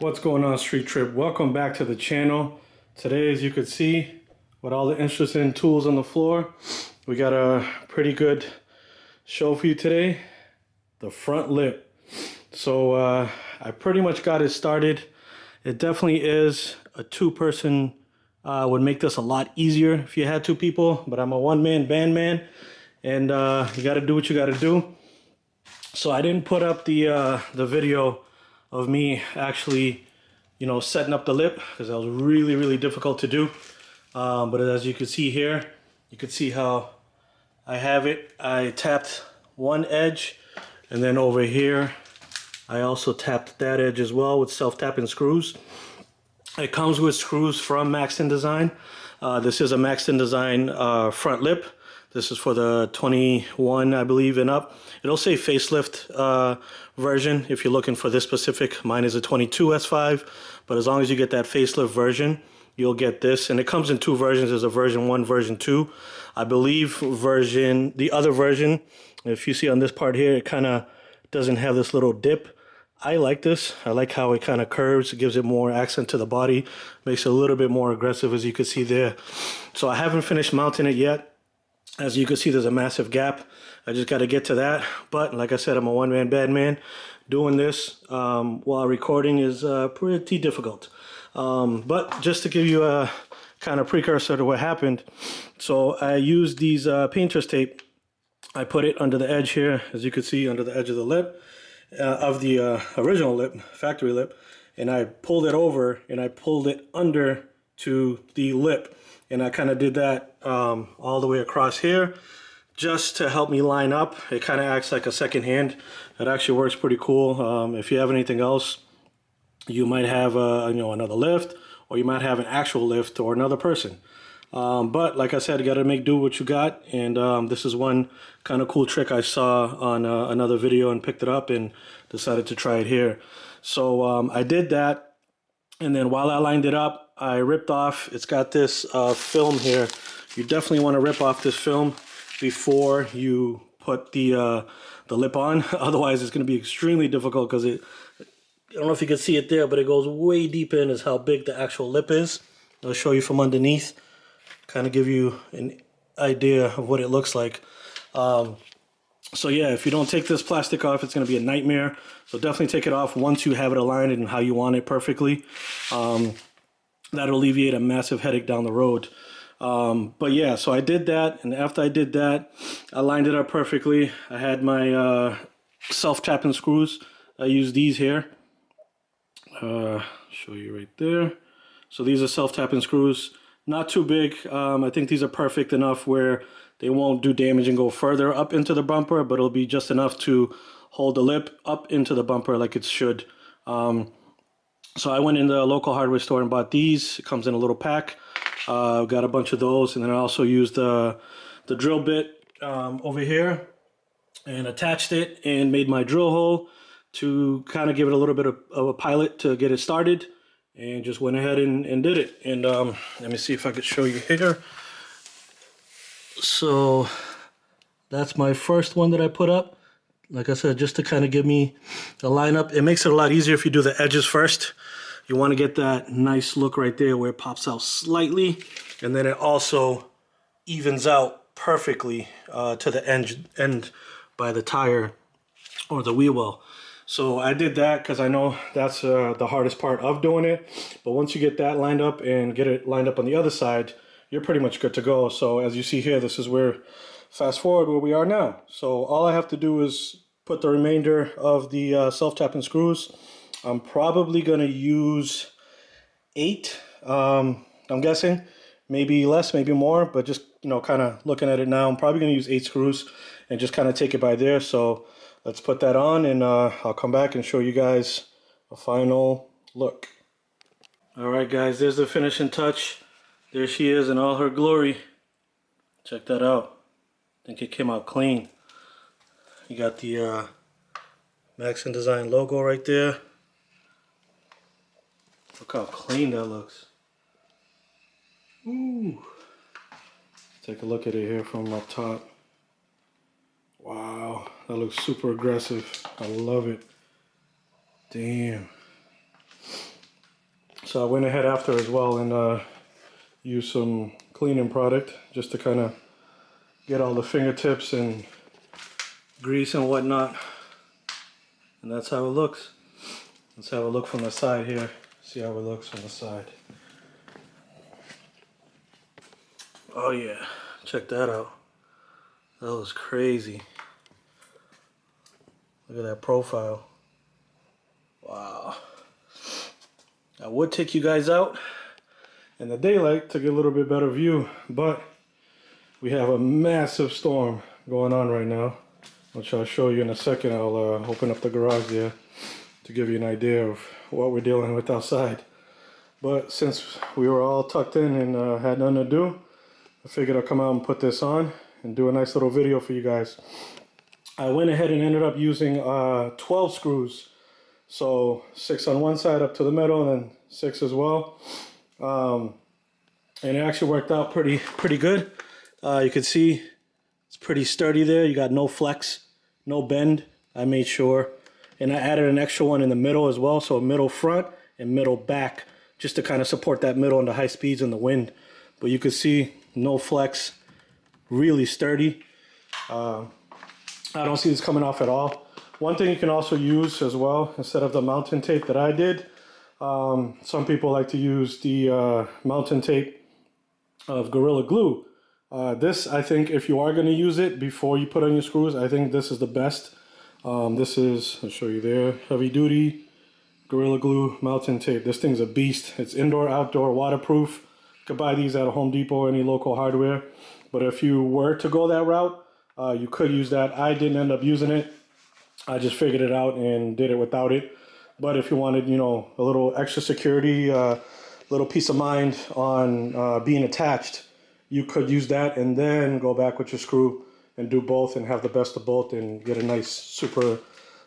What's going on, Street Trip? Welcome back to the channel. Today, as you could see, with all the interesting tools on the floor, we got a pretty good show for you today. The front lip. So I pretty much got it started. It definitely is a two-person, would make this a lot easier if you had two people, but I'm a one-man band man, and you got to do what you got to do. So I didn't put up the video of me actually, setting up the lip, because that was really difficult to do. But as you can see here, you can see how I have it. I tapped one edge, and then over here, I also tapped that edge as well with self-tapping screws. It comes with screws from Maxton Design. This is a Maxton Design front lip. This is for the 21, I believe, and up. It'll say facelift version if you're looking for this specific. Mine is a 22 S5, but as long as you get that facelift version, you'll get this. And it comes in two versions. There's a version 1, version 2. I believe the other version, if you see on this part here, it kind of doesn't have this little dip. I like this. I like how it kind of curves. It gives it more accent to the body. Makes it a little bit more aggressive, as you can see there. So I haven't finished mounting it yet. As you can see, there's a massive gap. I just got to get to that. But like I said, I'm a one-man band man. Doing this while recording is pretty difficult. But just to give you a kind of precursor to what happened. So I used these painter's tape. I put it under the edge here, as you can see, under the edge of the lip, of the original lip, factory lip. And I pulled it over and I pulled it under to the lip. And I kind of did that all the way across here just to help me line up. It kind of acts like a second hand. It actually works pretty cool. If you have anything else, you might have another lift, or you might have an actual lift or another person. But like I said, you got to make do what you got. And this is one kind of cool trick I saw on another video and picked it up and decided to try it here. So I did that. And then while I lined it up, I ripped off, it's got this film here. You definitely want to rip off this film before you put the lip on. Otherwise, it's going to be extremely difficult because I don't know if you can see it there, but it goes way deep in is how big the actual lip is. I'll show you from underneath, kind of give you an idea of what it looks like. So yeah, if you don't take this plastic off, it's going to be a nightmare. So definitely take it off once you have it aligned and how you want it perfectly. That'll alleviate a massive headache down the road. But yeah, so I did that, and after I did that, I lined it up perfectly. I had my self-tapping screws. I use these here. Show you right there. So these are self-tapping screws. Not too big. I think these are perfect enough where they won't do damage and go further up into the bumper, but it'll be just enough to hold the lip up into the bumper like it should. So I went in the local hardware store and bought these. It comes in a little pack. Got a bunch of those, and then I also used the drill bit over here and attached it and made my drill hole to kind of give it a little bit of a pilot to get it started, and just went ahead and did it. And let me see if I could show you here. So that's my first one that I put up. Like I said, just to kind of give me the lineup. It makes it a lot easier if you do the edges first. You want to get that nice look right there where it pops out slightly. And then it also evens out perfectly to the end by the tire or the wheel well. So I did that because I know that's the hardest part of doing it. But once you get that lined up and get it lined up on the other side, you're pretty much good to go. So as you see here, this is where, fast forward where we are now. So all I have to do is put the remainder of the self-tapping screws. I'm probably going to use 8, I'm guessing. Maybe less, maybe more, but just, kind of looking at it now, I'm probably going to use 8 screws and just kind of take it by there. So let's put that on, and I'll come back and show you guys a final look. All right, guys, there's the finishing touch. There she is in all her glory. Check that out. I think it came out clean. You got the Maxton Design logo right there. Look how clean that looks. Ooh. Take a look at it here from up top. Wow, that looks super aggressive. I love it. Damn. So I went ahead after as well and used some cleaning product just to kind of get all the fingertips and grease and whatnot. And that's how it looks. Let's have a look from the side here. See how it looks from the side. Oh yeah, check that out. That was crazy. Look at that profile. Wow. I would take you guys out in the daylight to get a little bit better view, but we have a massive storm going on right now, which I'll show you in a second. I'll open up the garage there to give you an idea of what we're dealing with outside. But since we were all tucked in and had nothing to do, I figured I'd come out and put this on and do a nice little video for you guys. I went ahead and ended up using 12 screws. So 6 on one side up to the middle and then 6 as well. And it actually worked out pretty good. You can see it's pretty sturdy there. You got no flex, no bend. I made sure. And I added an extra one in the middle as well. So middle front and middle back, just to kind of support that middle and the high speeds and the wind. But you can see no flex, really sturdy. I don't see this coming off at all. One thing you can also use as well, instead of the mountain tape that I did, some people like to use the mountain tape of Gorilla Glue. This, I think, if you are going to use it before you put on your screws, I think this is the best. This is, I'll show you there, heavy duty Gorilla Glue mountain tape. This thing's a beast. It's indoor, outdoor, waterproof. You could buy these at a Home Depot or any local hardware. But if you were to go that route, you could use that. I didn't end up using it. I just figured it out and did it without it. But if you wanted, you know, a little extra security, little peace of mind on being attached, you could use that and then go back with your screw and do both and have the best of both and get a nice, super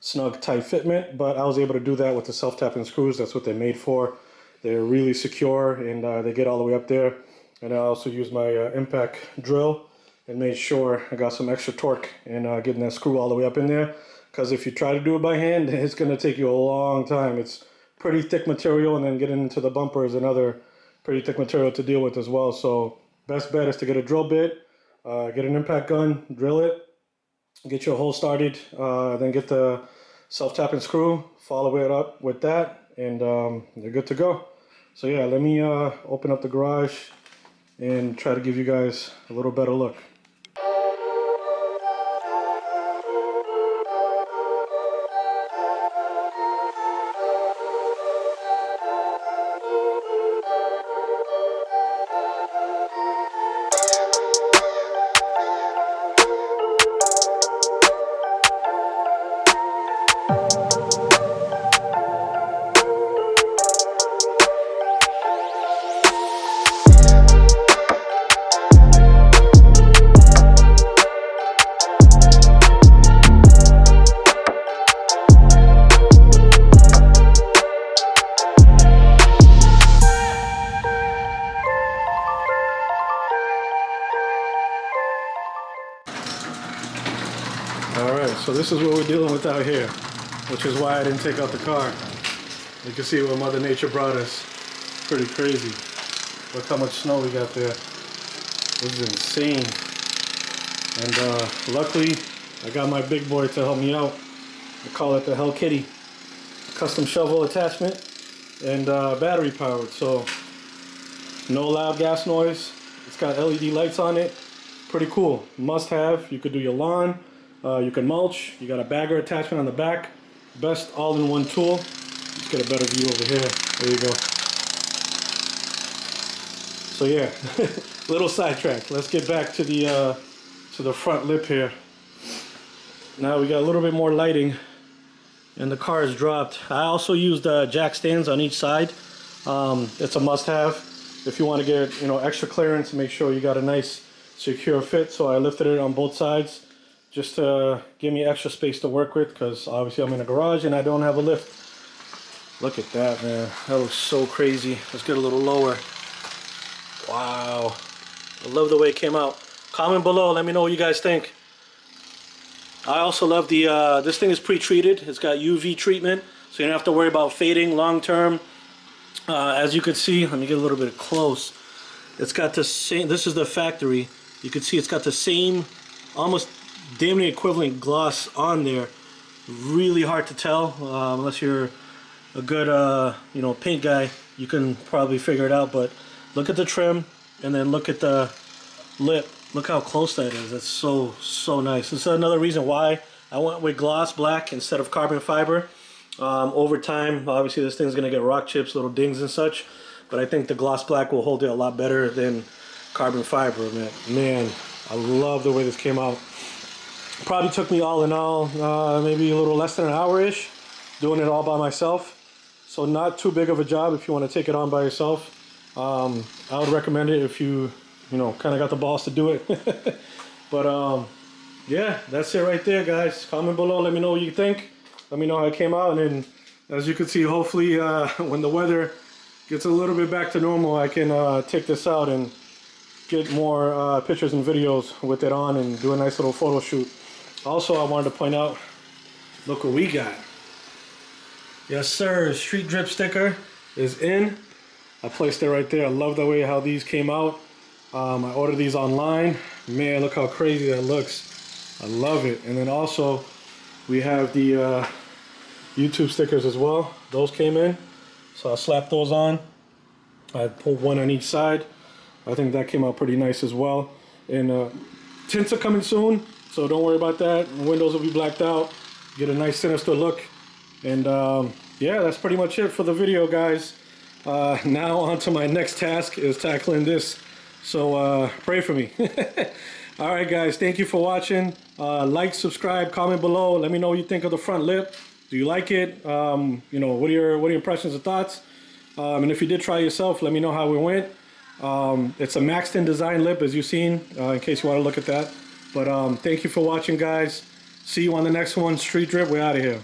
snug, tight fitment. But I was able to do that with the self-tapping screws. That's what they're made for. They're really secure and they get all the way up there. And I also used my impact drill and made sure I got some extra torque in getting that screw all the way up in there. Because if you try to do it by hand, it's going to take you a long time. It's pretty thick material, and then getting into the bumper is another pretty thick material to deal with as well. So best bet is to get a drill bit, get an impact gun, drill it, get your hole started, then get the self-tapping screw, follow it up with that, and you're good to go. So yeah, let me open up the garage and try to give you guys a little better look. Alright, so this is what we're dealing with out here, which is why I didn't take out the car. You can see what Mother Nature brought us. Pretty crazy. Look how much snow we got there. This is insane. And luckily, I got my big boy to help me out. I call it the Hell Kitty. Custom shovel attachment and battery powered, so no loud gas noise. It's got LED lights on it. Pretty cool. Must have. You could do your lawn. You can mulch. You got a bagger attachment on the back. Best all-in-one tool. Let's get a better view over here. There you go. So yeah, little sidetrack. Let's get back to the front lip here. Now we got a little bit more lighting, and the car is dropped. I also used jack stands on each side. It's a must-have if you want to get extra clearance. Make sure you got a nice secure fit. So I lifted it on both sides, just to give me extra space to work with, because obviously I'm in a garage and I don't have a lift. Look at that, man. That looks so crazy. Let's get a little lower. Wow. I love the way it came out. Comment below, let me know what you guys think. I also love the, this thing is pre-treated. It's got UV treatment, so you don't have to worry about fading long term. As you can see, let me get a little bit close. It's got the same, this is the factory. You can see it's got the same, almost damn near equivalent gloss on there. Really hard to tell, unless you're a good, you know, paint guy. You can probably figure it out, but look at the trim, and then look at the lip. Look how close that is. That's so nice. This is another reason why I went with gloss black instead of carbon fiber. Over time, obviously this thing's gonna get rock chips, little dings and such, but I think the gloss black will hold it a lot better than carbon fiber. Man, I love the way this came out. Probably took me all in all maybe a little less than an hour-ish doing it all by myself. So not too big of a job if you want to take it on by yourself. I would recommend it if you know, kind of got the balls to do it. But yeah, that's it right there, guys. Comment below, let me know what you think. Let me know how it came out, and then as you can see, hopefully when the weather gets a little bit back to normal, I can take this out and get more pictures and videos with it on and do a nice little photo shoot. Also, I wanted to point out, look what we got. Yes sir, Street Drip sticker is in. I placed it right there. I love the way how these came out. I ordered these online. Man, look how crazy that looks. I love it. And then also we have the YouTube stickers as well. Those came in, so I slapped those on. I put one on each side. I think that came out pretty nice as well. And tints are coming soon, so don't worry about that. The windows will be blacked out. Get a nice sinister look. And yeah, that's pretty much it for the video, guys. Now on to my next task is tackling this. So pray for me. All right, guys, thank you for watching. Like, subscribe, comment below. Let me know what you think of the front lip. Do you like it? You know, what are your impressions and thoughts? And if you did try yourself, let me know how it went. It's a Maxton design lip, as you've seen, in case you want to look at that. But thank you for watching, guys. See you on the next one. Street Drip, we're out of here.